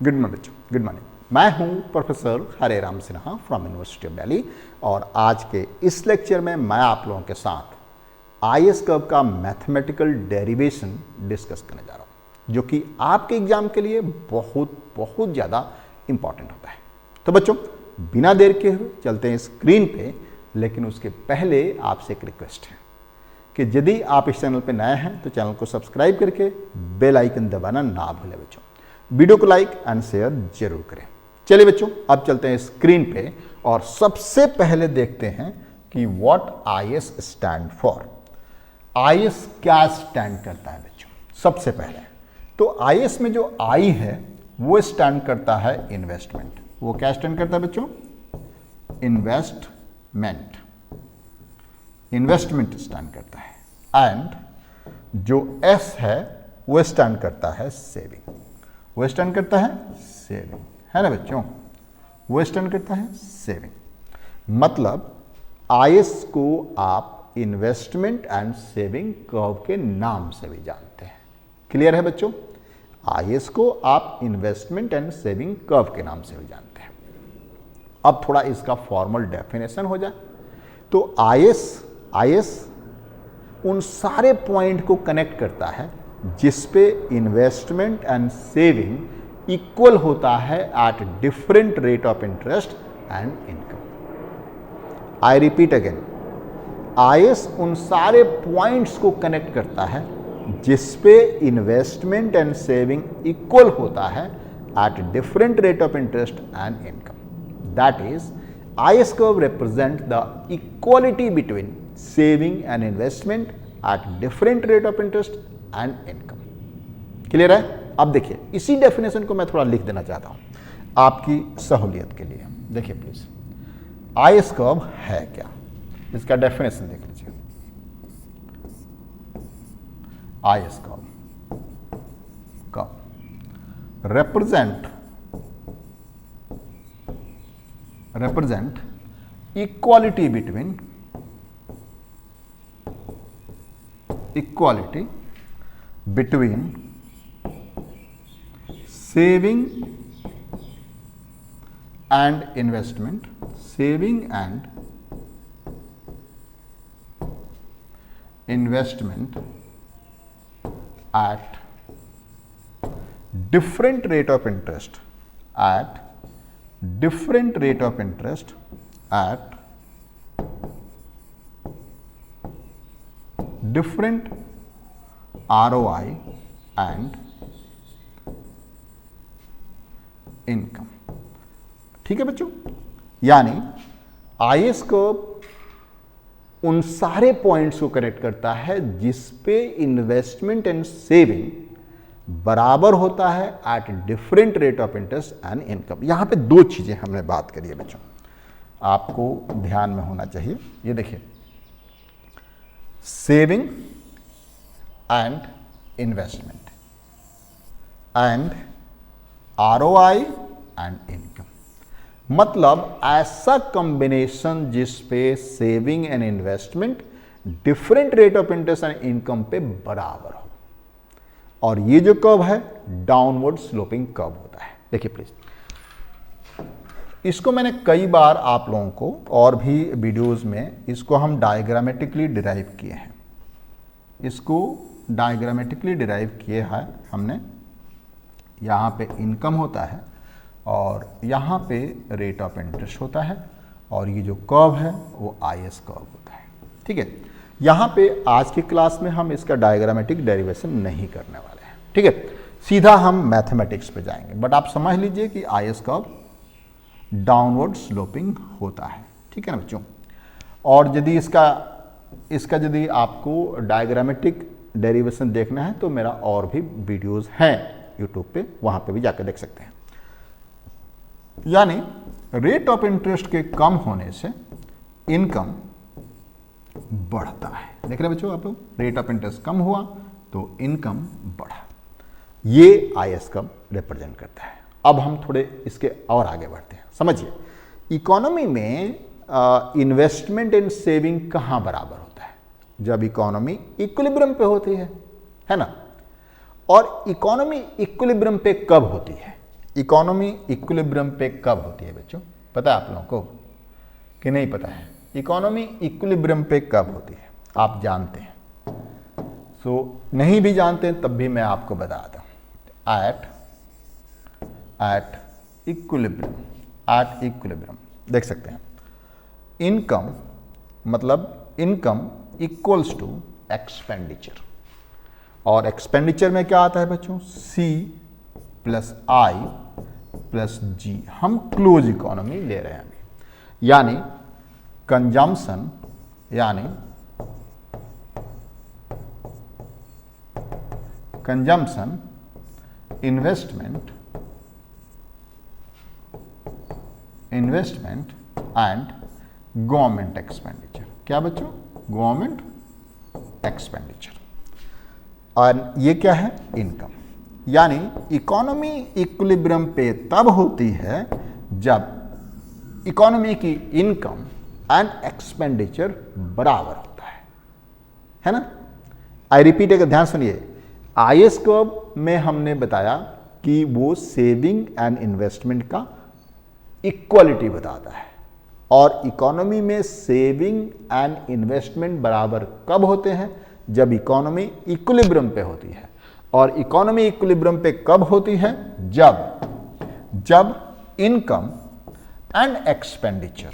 Good morning बच्चों, good morning. मैं हूं professor Hare Ram Sinha from university of Delhi और आज के इस लेक्चर में मैं आप लोगों के साथ आईएस कर्व का मैथमेटिकल डेरिवेशन डिस्कस करने जा रहा हूं, जो कि आपके एग्जाम के लिए बहुत ज़्यादा इंपॉर्टेंट होता है। तो बच्चों, बिना देर के हुए चलते हैं स्क्रीन पे, लेकिन उसके पहले आपसे एक रिक्वेस्ट है कि यदि आप इस चैनल पे नए हैं तो चैनल को सब्सक्राइब करके बेल आइकन दबाना ना भूलें बच्चों। वीडियो को लाइक एंड शेयर जरूर करें। चलिए बच्चों, अब चलते हैं स्क्रीन पे और सबसे पहले देखते हैं कि what IS stand for. IS क्या स्टैंड करता है बच्चों? सबसे पहले तो आईएस में जो आई है वो स्टैंड करता है इन्वेस्टमेंट। वो क्या स्टैंड करता है बच्चों? इन्वेस्टमेंट। इन्वेस्टमेंट स्टैंड करता है। एंड जो एस है वो स्टैंड करता है सेविंग। वो स्टैंड करता है सेविंग, है ना बच्चों? वो स्टैंड करता है सेविंग। मतलब आईएस को आप इन्वेस्टमेंट एंड सेविंग कर्व के नाम से भी जानते हैं। क्लियर है बच्चों? आईएस को आप इन्वेस्टमेंट एंड सेविंग कर्व के नाम से भी जानते हैं। अब थोड़ा इसका फॉर्मल डेफिनेशन हो जाए तो आईएस उन सारे पॉइंट को कनेक्ट करता है जिस पे इन्वेस्टमेंट एंड सेविंग इक्वल होता है at different rate of interest and income. I repeat again, IS उन सारे पॉइंट्स को कनेक्ट करता है जिस पे इन्वेस्टमेंट एंड सेविंग इक्वल होता है at different rate of interest and income. That is IS curve represent the equality between saving and investment at different rate of interest and income. Clear है? अब देखिए, इसी डेफिनेशन को मैं थोड़ा लिख देना चाहता हूं आपकी सहूलियत के लिए। देखिए प्लीज, आईएस कर्व है क्या, इसका डेफिनेशन देख लीजिए। IS curve represent equality between saving and investment at different rate of interest at different ROI and income. ठीक है बच्चों? यानी आईएस कर्व उन सारे पॉइंट्स को कनेक्ट करता है जिस पे इन्वेस्टमेंट एंड सेविंग बराबर होता है at different rate of interest and income. यहां पे दो चीजें हमने बात करी है बच्चों, आपको ध्यान में होना चाहिए। ये देखिए, saving and investment and ROI and income. मतलब ऐसा कॉम्बिनेशन जिस पे saving and investment different rate of interest and income पे बराबर हो। और ये जो कर्व है डाउनवर्ड स्लोपिंग कर्व होता है। देखिए प्लीज, इसको मैंने कई बार आप लोगों को और भी वीडियोस में इसको हम डायग्रामेटिकली डिराइव किए हैं। इसको डायग्रामेटिकली डिराइव किए हैं हमने। यहाँ पे इनकम होता है और यहाँ पे रेट ऑफ इंटरेस्ट होता है और ये जो कर्व है वो आईएस कर्व होता है। ठीक है? यहाँ पे आज की क्लास में हम इसका डायग्रामेटिक डेरिवेशन नहीं करने वाले हैं। ठीक है? सीधा हम मैथमेटिक्स पे जाएंगे। बट आप समझ लीजिए कि आईएस कर्व डाउनवर्ड स्लोपिंग होता है। ठीक है ना बच्चों? और यदि इसका यदि आपको डायग्रामेटिक डेरिवेशन देखना है तो मेरा और भी वीडियोस हैं यूट्यूब पे, वहां पे भी जाकर देख सकते हैं। यानी रेट ऑफ इंटरेस्ट के कम होने से इनकम बढ़ता है। देख रहे बच्चों आप लोग? रेट ऑफ इंटरेस्ट कम हुआ तो इनकम बढ़ा। ये आईएस कर्व रिप्रेजेंट करता है। अब हम थोड़े इसके और आगे बढ़ते हैं। समझिए, इकोनॉमी में इन्वेस्टमेंट एंड सेविंग कहां बराबर होता है? जब इकोनॉमी इक्विलिब्रियम पे होती है ना? और इकोनॉमी इक्विलिब्रियम पे कब होती है? इकोनॉमी इक्विलिब्रियम पे कब होती है बच्चों? पता है आप लोगों को कि नहीं पता है? इकोनॉमी इक्विलिब्रियम पे कब होती है आप जानते हैं? नहीं भी जानते हैं तब भी मैं आपको बता दूं, एट इक्विलिब्रियम देख सकते हैं। इनकम मतलब इनकम इक्वल्स टू एक्सपेंडिचर, और एक्सपेंडिचर में क्या आता है बच्चों? C plus I plus G। हम क्लोज इकोनॉमी ले रहे हैं अभी, यानी consumption investment and government expenditure. क्या बच्चों? Government expenditure. और ये क्या है? इनकम। यानी इकोनॉमी इक्विलिब्रियम पे तब होती है जब इकोनॉमी की इनकम एंड एक्सपेंडिचर बराबर होता है ना? आई रिपीट, एक ध्यान सुनिए। IS कर्व में हमने बताया कि वो सेविंग एंड इन्वेस्टमेंट का इक्वलिटी बताता है, और इकोनॉमी में सेविंग एंड इन्वेस्टमेंट बराबर कब होते हैं? जब इकोनॉमी इक्विलिब्रियम पे होती है। और इकोनॉमी इक्विलिब्रियम पे कब होती है? जब इनकम एंड एक्सपेंडिचर,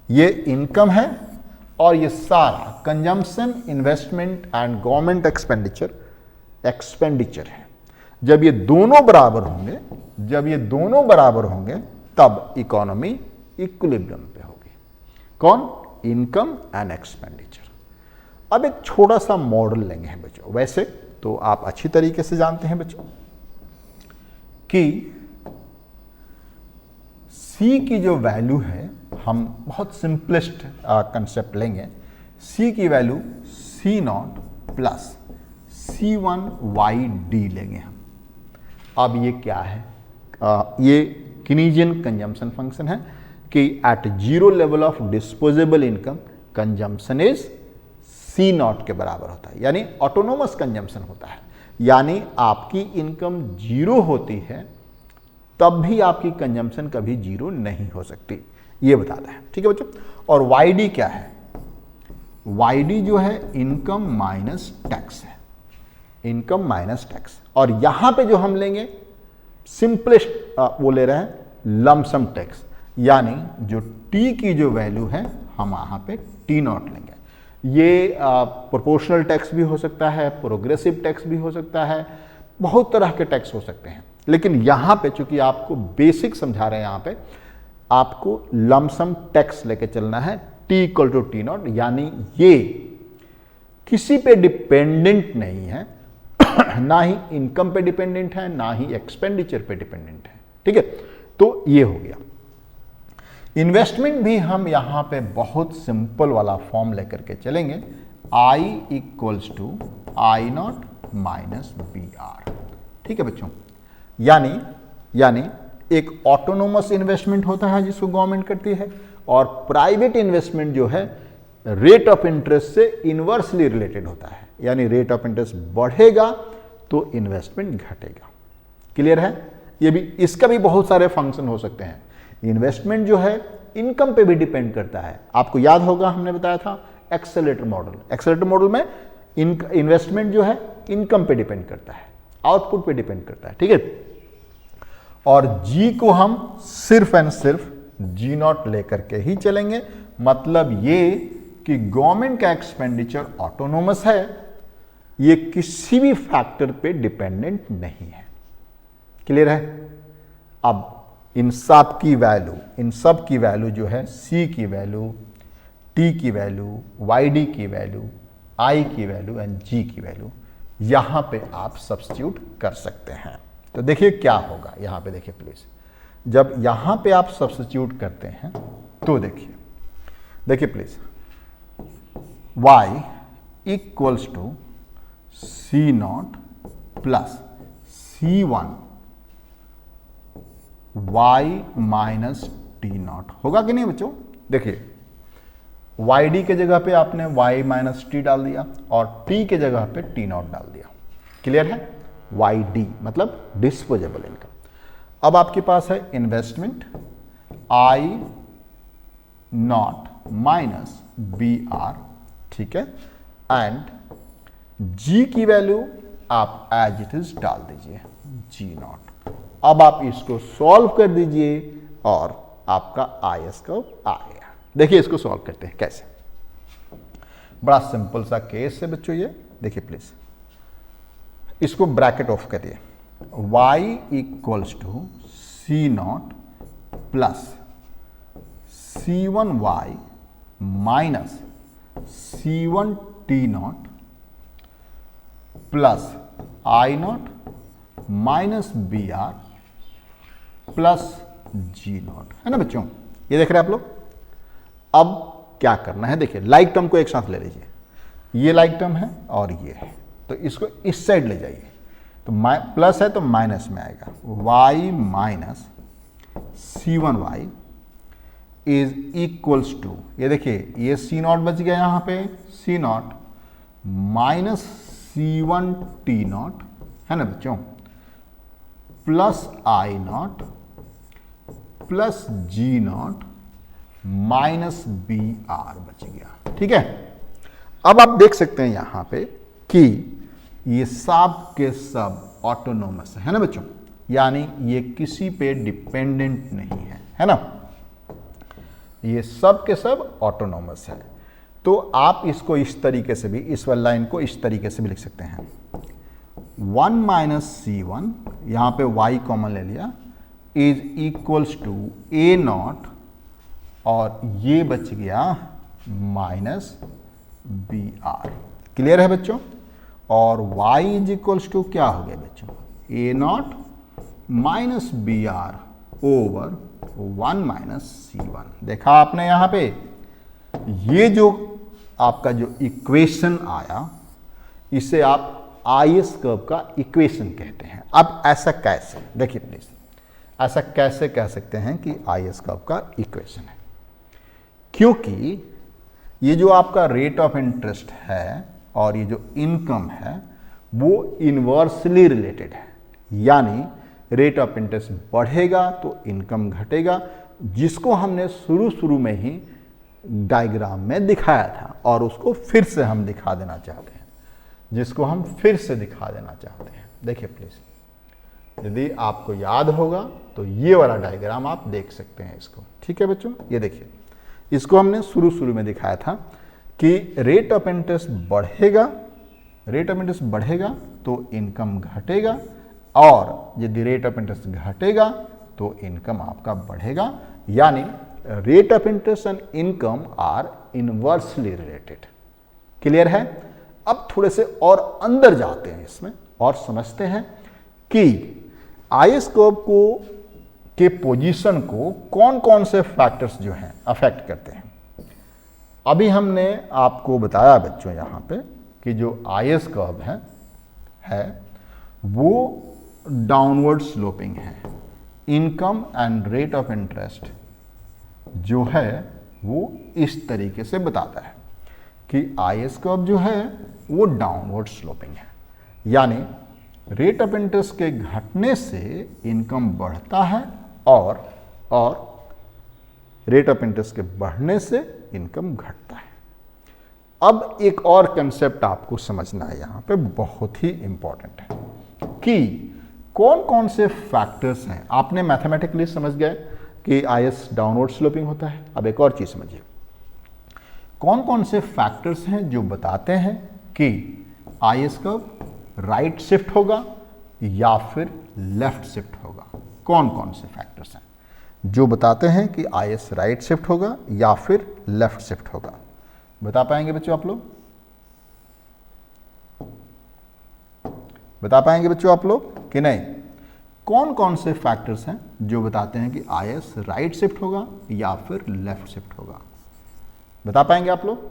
ये इनकम है और ये सारा consumption, investment and government expenditure है। जब ये दोनों बराबर होंगे तब इकोनॉमी इक्विलिब्रियम पे होगी। कौन? Income and expenditure. अब एक छोटा सा मॉडल लेंगे बच्चों। वैसे तो आप अच्छी तरीके से जानते हैं बच्चों कि C की जो वैल्यू है, हम बहुत सिंपलेस्ट कंसेप्ट लेंगे। C की वैल्यू C0 प्लस C1YD लेंगे हम। अब ये क्या है? ये कीनेजियन कंजम्पशन फंक्शन है कि at zero level of disposable income consumption is C0 के बराबर होता है, यानी ऑटोनोमस कंजम्पशन होता है। यानी आपकी इनकम जीरो होती है तब भी आपकी कंजम्पशन कभी जीरो नहीं हो सकती, ये बताता है। ठीक है बच्चों? और YD क्या है? YD जो है इनकम माइनस टैक्स है, इनकम माइनस टैक्स। और यहां पे जो हम लेंगे सिंपलेस्ट वो ले रहे हैं लमसम टैक्स, यानी जो T की जो वैल्यू है हम यहां पे T0 लेंगे। ये प्रोपोर्शनल टैक्स भी हो सकता है, प्रोग्रेसिव टैक्स भी हो सकता है, बहुत तरह के टैक्स हो सकते हैं। लेकिन यहां पे चूंकि आपको बेसिक समझा रहे हैं, यहां पे आपको लमसम टैक्स लेके चलना है, T इक्वल टू T0, यानी ये किसी पे डिपेंडेंट नहीं है, ना ही इनकम पे डिपेंडेंट है, ना ही एक्सपेंडिचर पे डिपेंडेंट है। ठीक है? तो ये हो गया। इन्वेस्टमेंट भी हम यहां पे बहुत सिंपल वाला फॉर्म लेकर के चलेंगे, I equals to I0 minus BR। ठीक है बच्चों? यानी एक ऑटोनोमस इन्वेस्टमेंट होता है जिसको गवर्नमेंट करती है, और प्राइवेट इन्वेस्टमेंट जो है रेट ऑफ इंटरेस्ट से इनवर्सली रिलेटेड होता है, यानी रेट ऑफ इंटरेस्ट बढ़ेगा तो इन्वेस्टमेंट घटेगा। क्लियर है? ये भी, इसका भी बहुत सारे फंक्शन हो सकते हैं। इन्वेस्टमेंट जो है इनकम पे भी डिपेंड करता है। आपको याद होगा हमने बताया था एक्सेलरेटर मॉडल में इन्वेस्टमेंट जो है इनकम पे डिपेंड करता है, आउटपुट पे डिपेंड करता है। ठीक है? और G को हम सिर्फ एंड सिर्फ G0 लेकर के ही चलेंगे। मतलब ये कि गवर्नमेंट का एक्सपेंडिचर ऑटोनोमस है, ये किसी भी फैक्टर पे डिपेंडेंट नहीं है। क्लियर है? अब इन सब की वैल्यू जो है, C की वैल्यू, T की वैल्यू, YD की वैल्यू, I की वैल्यू एंड G की वैल्यू यहां पे आप सब्स्टिट्यूट कर सकते हैं। तो देखिए क्या होगा, यहां पे देखिए प्लीज। जब यहां पे आप सब्स्टिट्यूट करते हैं तो देखिए please, y equals to C0 plus C1 y minus T0 होगा कि नहीं बच्चों? देखिए YD के जगह पे आपने y माइनस T डाल दिया और T के जगह पे T0 डाल दिया। क्लियर है? YD मतलब डिस्पोजेबल इनकम। अब आपके पास है investment I not minus B R, ठीक है, एंड जी की वैल्यू आप एज इट इज डाल दीजिए जी नॉट। अब आप इसको सॉल्व कर दीजिए और आपका आई एस कर्व आ गया। देखिए इसको सॉल्व करते हैं कैसे, बड़ा सिंपल सा केस है बच्चों ये। देखिए प्लीज इसको ब्रैकेट ऑफ करिए, y equals to C not plus C1y minus C1t not plus I not minus B R plus G not, है ना बच्चों, ये देख रहे हैं आप लोग। अब क्या करना है, देखिए लाइक टर्म को एक साथ ले लीजिए, ये लाइक टर्म है और ये है, तो इसको इस साइड ले जाइए, तो प्लस है तो माइनस में आएगा, y minus C1y is equals to, ये देखिए ये C नॉट बच गया यहाँ पे, C not minus C1t not, है ना बच्चों, plus I not plus G not minus B R बच गया, ठीक है। अब आप देख सकते हैं यहां पे कि ये सब के सब ऑटोनोमस है ना बच्चों, यानी ये किसी पे डिपेंडेंट नहीं है ना, ये सब के सब ऑटोनोमस है। तो आप इसको इस तरीके से भी, इस वाली लाइन को इस तरीके से भी लिख सकते हैं, 1 माइनस C1, यहां पे y कॉमन ले लिया, is equals to A not और ये बच गया माइनस बी आर। क्लियर है बच्चों, और y इज इक्वल्स टू क्या हो गया बच्चों, A not minus B R over 1 minus C1। देखा आपने यहां पे, ये जो आपका जो इक्वेशन आया इसे आप IS कर्व का इक्वेशन कहते हैं। अब ऐसा कैसे, देखिए प्लीज, ऐसा कैसे कह सकते हैं कि IS कर्व का इक्वेशन है, क्योंकि ये जो आपका रेट ऑफ इंटरेस्ट है और ये जो इनकम है वो इनवर्सली रिलेटेड है, यानी रेट ऑफ इंटरेस्ट बढ़ेगा तो इनकम घटेगा, जिसको हमने शुरू में ही डायग्राम में दिखाया था और उसको फिर से हम दिखा देना चाहते हैं, जिसको हम फिर से दिखा देना चाहते हैं। देखिए प्लीज, यदि आपको याद होगा तो ये वाला डायग्राम आप देख सकते हैं इसको, ठीक है बच्चों। ये देखिए, इसको हमने शुरू में दिखाया था कि रेट ऑफ इंटरेस्ट बढ़ेगा, रेट ऑफ इंटरेस्ट बढ़ेगा तो इनकम घटेगा, और यदि रेट ऑफ इंटरेस्ट घटेगा तो इनकम आपका बढ़ेगा, यानी rate of interest and income are inversely related. Clear है। अब थोड़े से और अंदर जाते हैं इसमें और समझते हैं कि IS कर्व को के पोजीशन को कौन कौन से फैक्टर्स जो हैं अफेक्ट करते हैं। अभी हमने आपको बताया बच्चों यहाँ पे कि जो IS कर्व है वो डाउनवर्ड स्लोपिंग है। Income and rate of interest जो है वो इस तरीके से बताता है कि IS कर्व जो है वो डाउनवर्ड स्लोपिंग है, यानी रेट ऑफ इंटरेस्ट के घटने से इनकम बढ़ता है और रेट ऑफ इंटरेस्ट के बढ़ने से इनकम घटता है। अब एक और कंसेप्ट आपको समझना है यहाँ पे, बहुत ही इंपॉर्टेंट है कि कौन कौन से फैक्टर्स हैं। आपने मैथमेटिकली समझ गए कि IS डाउनवर्ड स्लोपिंग होता है। अब एक और चीज समझिए, कौन कौन से फैक्टर्स हैं जो बताते हैं कि IS कर्व राइट शिफ्ट होगा या फिर लेफ्ट शिफ्ट होगा। कौन कौन से फैक्टर्स हैं जो बताते हैं कि IS राइट शिफ्ट होगा या फिर लेफ्ट शिफ्ट होगा। बता पाएंगे बच्चों आप लोग? बता पाएंगे बच्चों आप लोग कि नहीं? कौन कौन से फैक्टर्स हैं जो बताते हैं कि IS राइट शिफ्ट होगा या फिर लेफ्ट शिफ्ट होगा? बता पाएंगे आप लोग?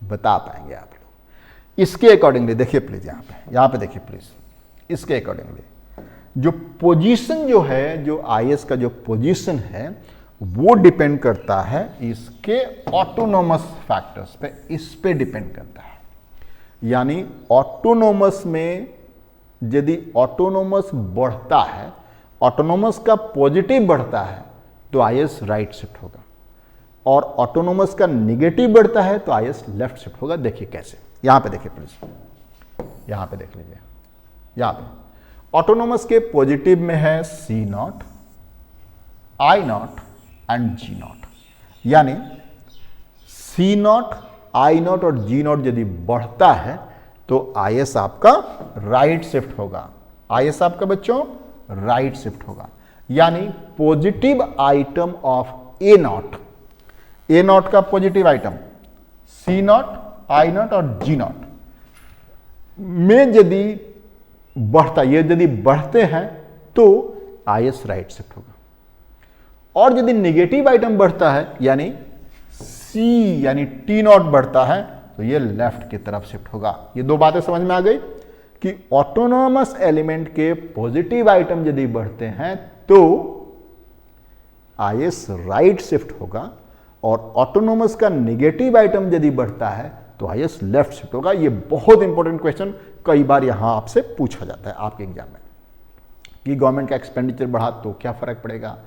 बता पाएंगे आप लोग। इसके अकॉर्डिंगली देखिए प्लीज, यहाँ पे देखिए प्लीज, इसके अकॉर्डिंगली जो पोजीशन जो है, जो IS का जो पोजीशन है वो डिपेंड करता है इसके ऑटोनोमस फैक्टर्स पे, इस पे डिपेंड करता है। यानी ऑटोनोमस में यदि ऑटोनोमस बढ़ता है ऑटोनोमस का पॉजिटिव बढ़ता है तो आईएस राइट शिफ्ट होगा, और ऑटोनोमस का निगेटिव बढ़ता है तो आईएस लेफ्ट शिफ्ट होगा। देखिए कैसे, यहां पे देखिए प्लीज, यहां पे देख लीजिए, यहां पे ऑटोनोमस के पॉजिटिव में है C naught, I naught and G naught, यानी सी नॉट, आई नॉट और जी नॉट यदि बढ़ता है तो आईएस आपका राइट शिफ्ट होगा। आईएस आपका बच्चों राइट शिफ्ट होगा, यानी positive item of A naught, A naught का positive item C naught, I naught और जी नॉट में यदि बढ़ता, ये यदि बढ़ते हैं तो आईएस राइट शिफ्ट होगा, और यदि नेगेटिव आइटम बढ़ता है यानी सी यानी टी नॉट बढ़ता है तो ये लेफ्ट की तरफ शिफ्ट होगा। ये दो बातें समझ में आ गई कि ऑटोनोमस एलिमेंट के पॉजिटिव आइटम यदि बढ़ते हैं तो आईएस राइट शिफ्ट होगा, और ऑटोनोमस का नेगेटिव आइटम यदि बढ़ता है तो आईएस लेफ्ट शिफ्ट होगा। ये बहुत इंपॉर्टेंट क्वेश्चन कई बार यहां आपसे पूछा जाता है आपके एग्जाम में कि गवर्नमेंट का एक्सपेंडिचर बढ़ा तो क्या फर्क पड़ेगा,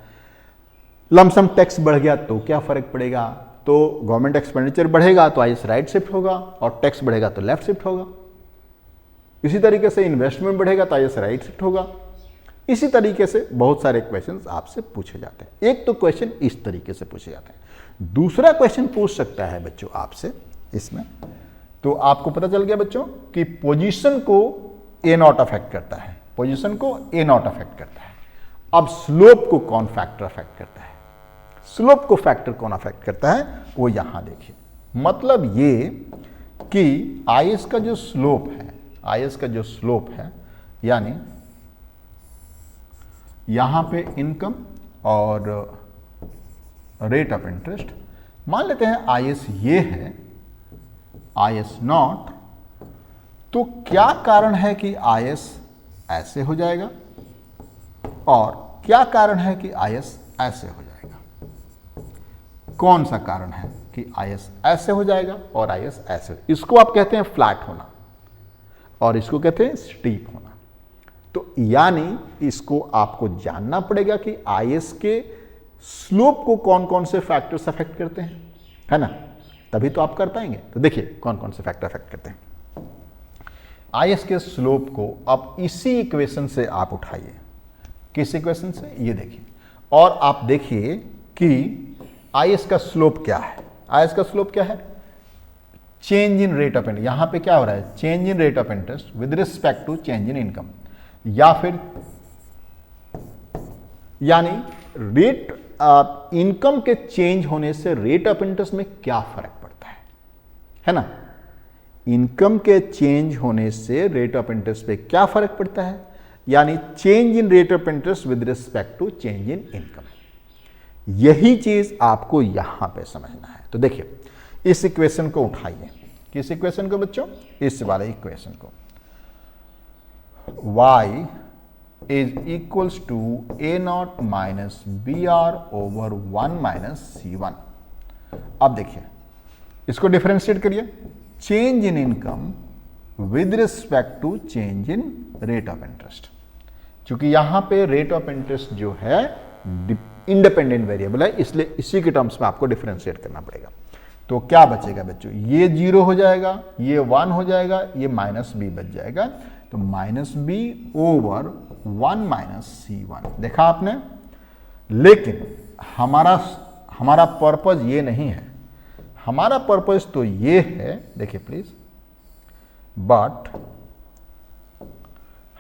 लमसम टैक्स बढ़ गया तो क्या फर्क पड़ेगा। तो गवर्नमेंट एक्सपेंडिचर बढ़ेगा तो आईएस राइट शिफ्ट होगा, और टैक्स बढ़ेगा तो लेफ्ट शिफ्ट होगा। इसी तरीके से इन्वेस्टमेंट बढ़ेगा तो आईएस राइट शिफ्ट होगा। इसी तरीके से बहुत सारे क्वेश्चंस आपसे पूछे जाते हैं। एक तो क्वेश्चन इस तरीके से पूछे जाते हैं, दूसरा क्वेश्चन पूछ सकता है बच्चों आपसे इसमें, तो आपको पता चल गया बच्चों कि पोजीशन को ए नॉट अफेक्ट करता है, पोजीशन को ए नॉट अफेक्ट करता है। अब स्लोप को कौन फैक्टर अफेक्ट करता है, स्लोप को फैक्टर कौन अफेक्ट करता है वो यहां देखिए। मतलब ये कि आईएस का जो स्लोप है, आईएस का जो स्लोप है, यानी यहां पे इनकम और रेट ऑफ इंटरेस्ट, मान लेते हैं आईएस ये है, आईएस नॉट, तो क्या कारण है कि आईएस ऐसे हो जाएगा और क्या कारण है कि आईएस ऐसे हो जाएगा। कौन सा कारण है कि आईएस ऐसे हो जाएगा और आईएस ऐसे, इसको आप कहते हैं फ्लैट होना और इसको कहते हैं स्टीप होना। तो यानी इसको आपको जानना पड़ेगा कि आईएस के स्लोप को कौन कौन से फैक्टर्स अफेक्ट करते हैं, है ना, तभी तो आप कर पाएंगे। तो देखिए कौन कौन से फैक्टर अफेक्ट करते हैं आईएस के स्लोप को। अब इसी इक्वेशन से आप उठाइए, किस इक्वेशन से, ये देखिए, और आप देखिए कि आईएस का स्लोप क्या है। आईएस का स्लोप क्या है, change in rate of interest. यहां पे क्या हो रहा है, change in rate of interest with respect to change in income, या फिर यानी रेट इनकम के चेंज होने से रेट ऑफ इंटरेस्ट में क्या फर्क पड़ता है ना। इनकम के चेंज होने से रेट ऑफ इंटरेस्ट पे क्या फर्क पड़ता है, यानी change in rate of interest with respect to change in income. यही चीज आपको यहां पे समझना है। तो देखिए इस इक्वेशन को उठाइए, किस इक्वेशन को बच्चों, इस वाले इक्वेशन को, y is equals to A not minus B R over 1 minus C1। अब देखिए इसको डिफरेंशिएट करिए, change in income with respect to change in rate of interest. क्योंकि यहां पे रेट ऑफ इंटरेस्ट जो है इंडिपेंडेंट वेरिएबल है, इसलिए इसी के टर्म्स में आपको डिफरेंशिएट करना पड़ेगा। तो क्या बचेगा बच्चों, ये 0 हो जाएगा, ये 1 हो जाएगा, ये माइनस बी बच जाएगा। तो minus B over 1 minus C1, देखा आपने। लेकिन हमारा पर्पज ये नहीं है, हमारा पर्पज तो ये है, देखिए प्लीज, बट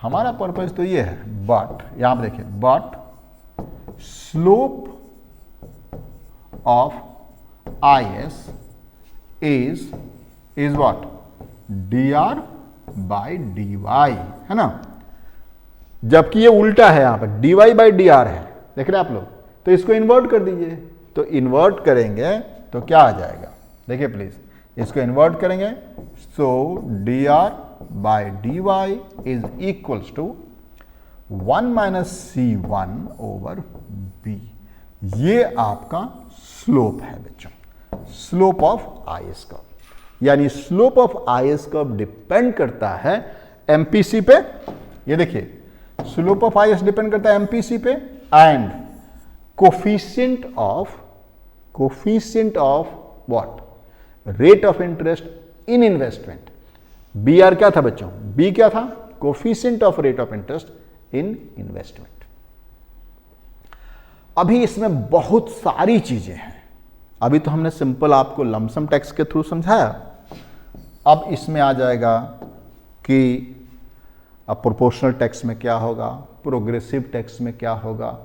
हमारा पर्पज तो ये है, बट यहां पर देखिए, but slope of IS is what, dr by dy, है ना। जबकि ये उल्टा है, यहां पर dy by dr है, देख रहे हैं आप लोग। तो इसको इन्वर्ट कर दीजिए, तो इन्वर्ट करेंगे तो क्या आ जाएगा, देखिए प्लीज, इसको इन्वर्ट करेंगे, so dr by dy is equals to 1 minus C1 over B। ये आपका स्लोप है बच्चों, स्लोप ऑफ आईएस कर्व। यानी slope of IS curve depend करता है एमपीसी पे। ये देखिए स्लोप ऑफ IS डिपेंड करता है MPC पे, and coefficient of what, rate of interest in investment. BR क्या था बच्चों? B क्या था? Coefficient of rate of interest in investment. अभी इसमें बहुत सारी चीजें हैं। अभी तो हमने सिंपल आपको लमसम टैक्स के थ्रू समझाया, अब इसमें आ जाएगा कि अब प्रोपोर्शनल टैक्स में क्या होगा, प्रोग्रेसिव टैक्स में क्या होगा,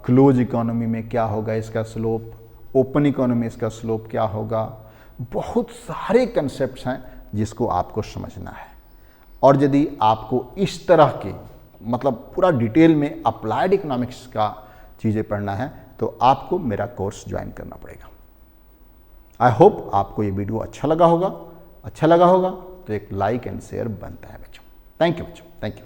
क्लोज इकोनॉमी में क्या होगा इसका स्लोप, ओपन इकोनॉमी इसका स्लोप क्या होगा। बहुत सारे कंसेप्ट्स हैं जिसको आपको समझना है। और यदि आपको इस तरह के मतलब पूरा डिटेल में अप्लाइड इकोनॉमिक्स का चीज़ें पढ़ना है तो आपको मेरा कोर्स ज्वाइन करना पड़ेगा। आई होप आपको ये वीडियो अच्छा लगा होगा तो एक लाइक एंड शेयर बनता है बच्चों। थैंक यू बच्चों, थैंक यू।